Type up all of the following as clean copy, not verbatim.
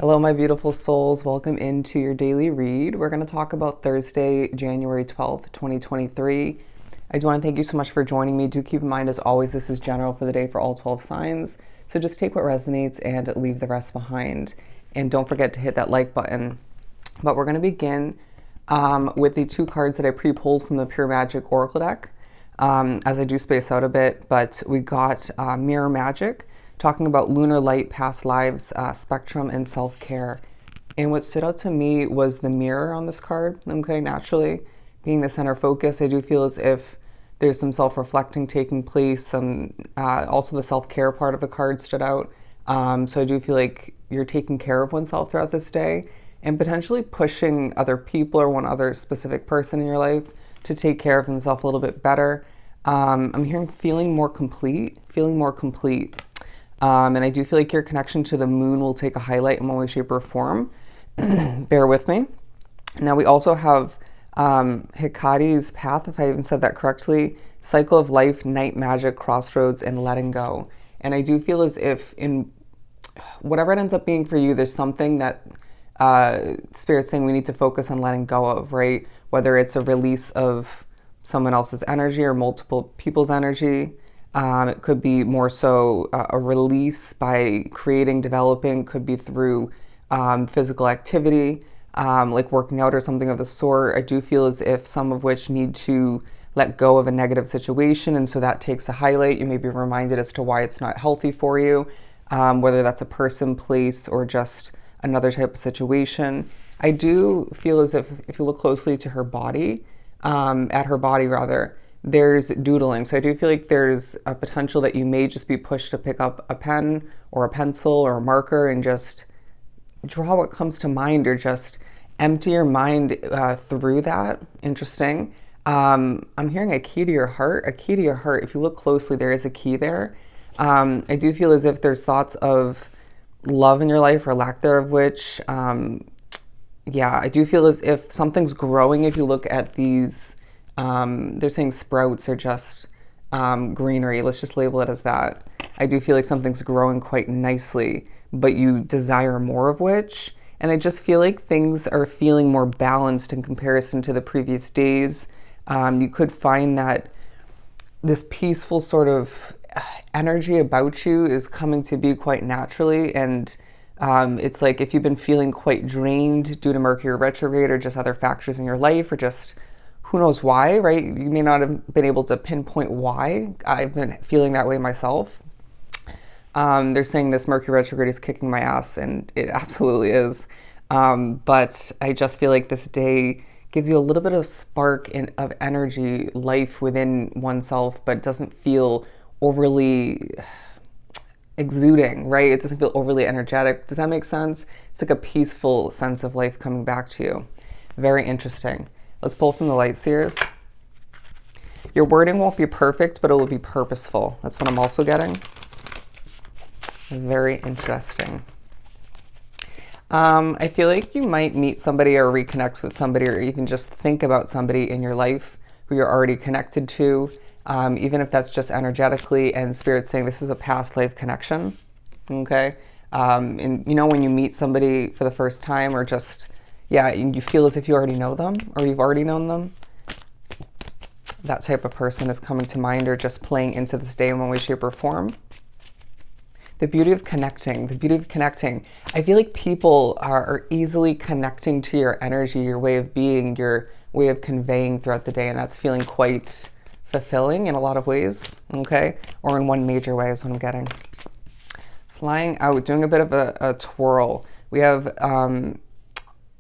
Hello, my beautiful souls. Welcome into your daily read. We're going to talk about Thursday, January 12th, 2023. I do want to thank you so much for joining me. Do keep in mind, as always, this is general for the day for all 12 signs. So just take what resonates and leave the rest behind. And don't forget to hit that like button. But we're going to begin with the two cards that I pre-pulled from the Pure Magic Oracle deck, as I do space out a bit. But we got Mirror Magic, talking about lunar light, past lives, spectrum, and self-care. And what stood out to me was the mirror on this card. Okay, naturally, being the center focus, I do feel as if there's some self-reflecting taking place. Also the self-care part of the card stood out. So I do feel like you're taking care of oneself throughout this day and potentially pushing other people or one other specific person in your life to take care of themselves a little bit better. I'm hearing feeling more complete. And I do feel like your connection to the moon will take a highlight in one way, shape, or form. Bear with me. Now we also have Hecate's path, if I even said that correctly, cycle of life, night magic, crossroads, and letting go. And I do feel as if in whatever it ends up being for you, there's something that Spirit's saying we need to focus on letting go of, right? Whether it's a release of someone else's energy or multiple people's energy. It could be more so a release by creating, developing, could be through physical activity, like working out or something of the sort. I do feel as if some of which need to let go of a negative situation, and so that takes a highlight. You may be reminded as to why it's not healthy for you, whether that's a person, place, or just another type of situation. I do feel as if you look closely to her body, at her body rather, there's doodling. So I do feel like there's a potential that you may just be pushed to pick up a pen or a pencil or a marker and just draw what comes to mind, or just empty your mind through that. Interesting. I'm hearing a key to your heart. A key to your heart. If you look closely, there is a key there. I do feel as if there's thoughts of love in your life or lack thereof, which, I do feel as if something's growing. If you look at these, they're saying sprouts or just greenery. Let's just label it as that. I do feel like something's growing quite nicely, but you desire more of which. And I just feel like things are feeling more balanced in comparison to the previous days. You could find that this peaceful sort of energy about you is coming to be quite naturally. And it's like if you've been feeling quite drained due to Mercury retrograde or just other factors in your life, or just who knows why, right? You may not have been able to pinpoint why. I've been feeling that way myself. They're saying this Mercury retrograde is kicking my ass, and it absolutely is. But I just feel like this day gives you a little bit of spark of energy, life within oneself, but doesn't feel overly exuding, right? It doesn't feel overly energetic. Does that make sense? It's like a peaceful sense of life coming back to you. Very interesting. Let's pull from the light seers. Your wording won't be perfect, but it will be purposeful. That's what I'm also getting. Very interesting. I feel like you might meet somebody or reconnect with somebody, or even just think about somebody in your life who you're already connected to, even if that's just energetically, and Spirit's saying this is a past life connection. Okay. And you know, when you meet somebody for the first time, or just, you feel as if you already know them, or you've already known them. That type of person is coming to mind, or just playing into this day in one way, shape, or form. The beauty of connecting. I feel like people are easily connecting to your energy, your way of being, your way of conveying throughout the day, and that's feeling quite fulfilling in a lot of ways, okay? Or in one major way is what I'm getting. Flying out, doing a bit of a twirl. We have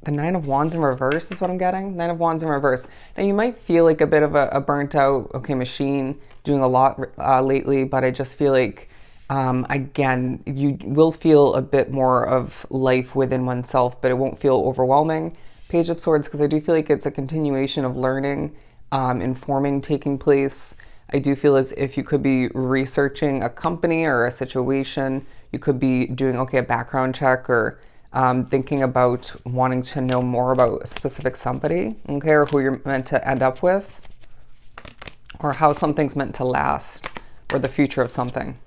the Nine of Wands in reverse is what I'm getting. Nine of Wands in reverse. Now you might feel like a bit of a burnt out, machine, doing a lot lately, but I just feel like, again, you will feel a bit more of life within oneself, but it won't feel overwhelming. Page of Swords, because I do feel like it's a continuation of learning, informing taking place. I do feel as if you could be researching a company or a situation. You could be doing, a background check, or thinking about wanting to know more about a specific somebody, or who you're meant to end up with, or how something's meant to last, or the future of something.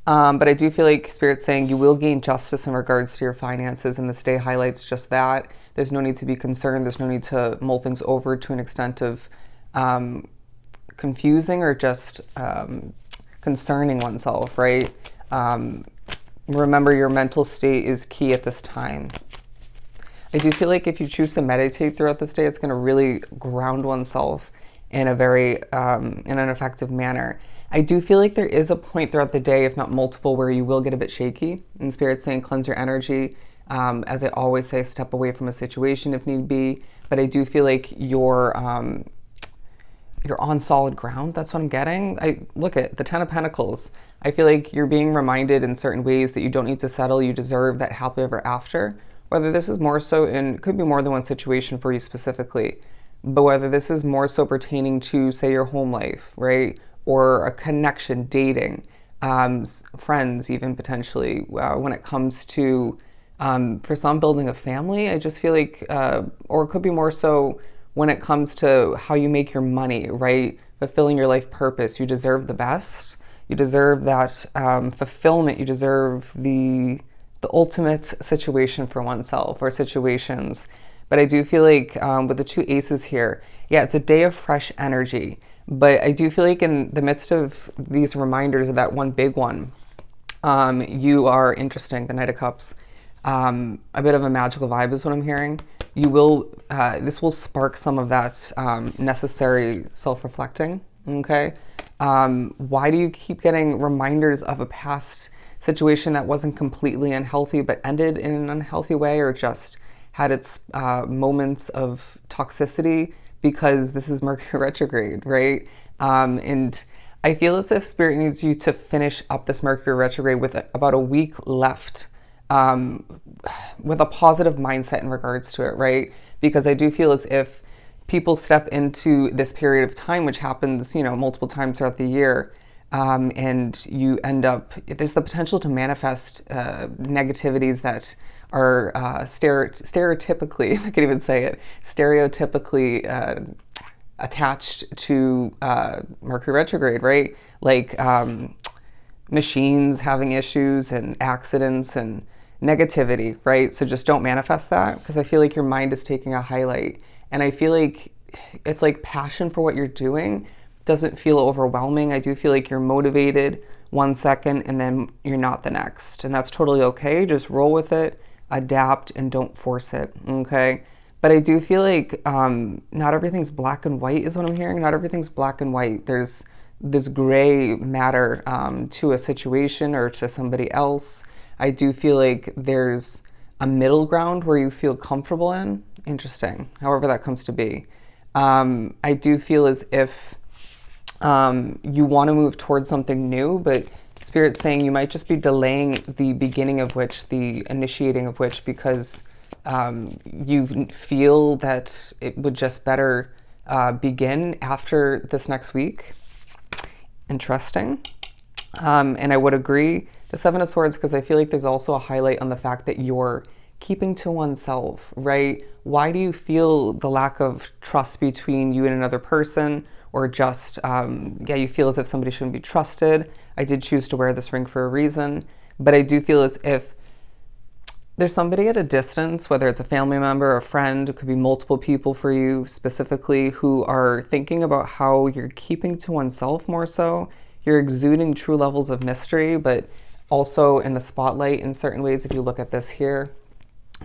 But I do feel like Spirit's saying you will gain justice in regards to your finances, and this day highlights just that. There's no need to be concerned. There's no need to mull things over to an extent of confusing or just concerning oneself, right? Remember, your mental state is key at this time. I do feel like if you choose to meditate throughout this day, it's going to really ground oneself in a very in an effective manner. I do feel like there is a point throughout the day, if not multiple, where you will get a bit shaky. And Spirit's saying cleanse your energy. As I always say, step away from a situation if need be. But I do feel like you're on solid ground. That's what I'm getting. I look at the Ten of Pentacles. I feel like you're being reminded in certain ways that you don't need to settle. You deserve that happily ever after. Whether this is more so in, it could be more than one situation for you specifically, but whether this is more so pertaining to, say, your home life, right? Or a connection, dating, friends, even potentially, when it comes to, for some, building a family. I just feel like, or it could be more so when it comes to how you make your money, right? Fulfilling your life purpose. You deserve the best. You deserve that fulfillment. You deserve the ultimate situation for oneself, or situations. But I do feel like with the two aces here, yeah, it's a day of fresh energy. But I do feel like in the midst of these reminders of that one big one, you are interesting, the Knight of Cups. A bit of a magical vibe is what I'm hearing. You will, this will spark some of that necessary self-reflecting, okay? Why do you keep getting reminders of a past situation that wasn't completely unhealthy but ended in an unhealthy way, or just had its moments of toxicity? Because this is Mercury retrograde, right? And I feel as if Spirit needs you to finish up this Mercury retrograde with about a week left, with a positive mindset in regards to it, right? Because I do feel as if people step into this period of time, which happens, multiple times throughout the year, and you end up, there's the potential to manifest negativities that are stereotypically, I can even say it, stereotypically attached to Mercury retrograde, right? Like machines having issues and accidents and negativity, right? So just don't manifest that, because I feel like your mind is taking a highlight. And I feel like it's like passion for what you're doing doesn't feel overwhelming. I do feel like you're motivated 1 second and then you're not the next. And that's totally okay. Just roll with it, adapt, and don't force it, okay? But I do feel like not everything's black and white is what I'm hearing. Not everything's black and white. There's this gray matter to a situation or to somebody else. I do feel like there's a middle ground where you feel comfortable in. Interesting, however that comes to be. I do feel as if you want to move towards something new, but Spirit's saying you might just be delaying the beginning of which, the initiating of which, because you feel that it would just better begin after this next week. Interesting. And I would agree, the Seven of Swords, because I feel like there's also a highlight on the fact that you're keeping to oneself, right? Why do you feel the lack of trust between you and another person, or just, you feel as if somebody shouldn't be trusted? I did choose to wear this ring for a reason, but I do feel as if there's somebody at a distance, whether it's a family member, a friend, it could be multiple people for you specifically, who are thinking about how you're keeping to oneself more so. You're exuding true levels of mystery, but also in the spotlight in certain ways. If you look at this here,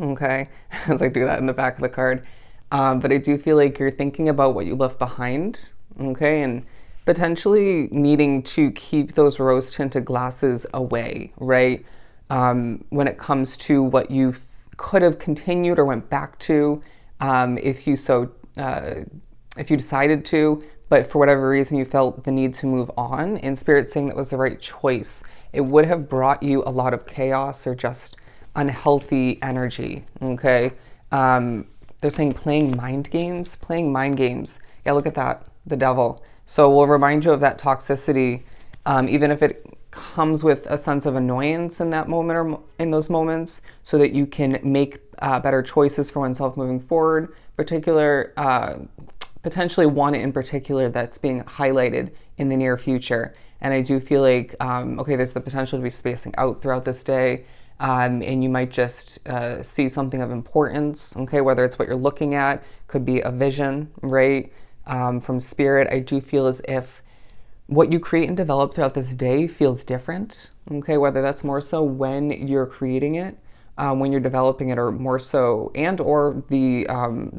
okay, as I do that in the back of the card. But I do feel like you're thinking about what you left behind, okay, and potentially needing to keep those rose-tinted glasses away, right? When it comes to what you could have continued or went back to, if you decided to, but for whatever reason you felt the need to move on, and Spirit's saying that was the right choice. It would have brought you a lot of chaos or just unhealthy energy, okay? They're saying playing mind games. Yeah, look at that, the devil. So we'll remind you of that toxicity, even if it comes with a sense of annoyance in that moment or in those moments, so that you can make better choices for oneself moving forward. Potentially one in particular that's being highlighted in the near future. And I do feel like, okay, there's the potential to be spacing out throughout this day. And you might just see something of importance, okay, whether it's what you're looking at, could be a vision, right, from spirit. I do feel as if what you create and develop throughout this day feels different, okay, whether that's more so when you're creating it, when you're developing it, or more so, and or the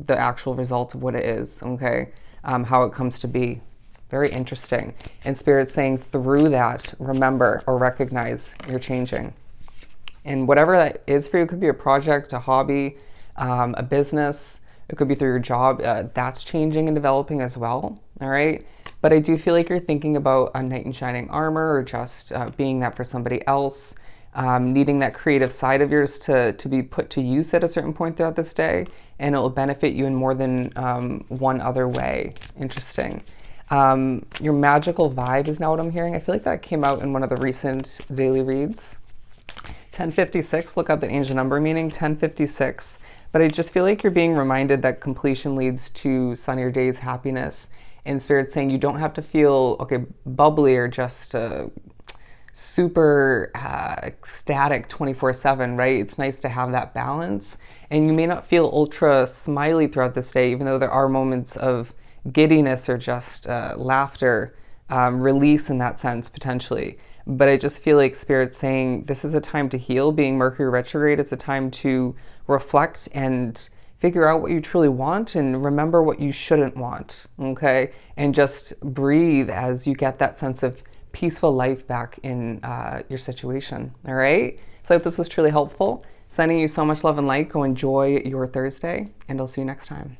actual result of what it is, okay, how it comes to be. Very interesting. And Spirit's saying through that, remember or recognize you're changing. And whatever that is for you, it could be a project, a hobby, a business. It could be through your job. That's changing and developing as well. All right. But I do feel like you're thinking about a knight in shining armor, or just being that for somebody else, needing that creative side of yours to be put to use at a certain point throughout this day. And it will benefit you in more than one other way. Interesting. Your magical vibe is now what I'm hearing. I feel like that came out in one of the recent daily reads. 1056, look up the angel number meaning, 1056. But I just feel like you're being reminded that completion leads to sunnier days, happiness, and Spirit saying you don't have to feel, okay, bubbly or just super ecstatic 24/7, right? It's nice to have that balance. And you may not feel ultra smiley throughout this day, even though there are moments of giddiness or just laughter, release in that sense, potentially. But I just feel like Spirit's saying this is a time to heal. Being Mercury retrograde, it's a time to reflect and figure out what you truly want and remember what you shouldn't want, okay? And just breathe as you get that sense of peaceful life back in your situation, all right? So I hope this was truly helpful. Sending you so much love and light. Go enjoy your Thursday, and I'll see you next time.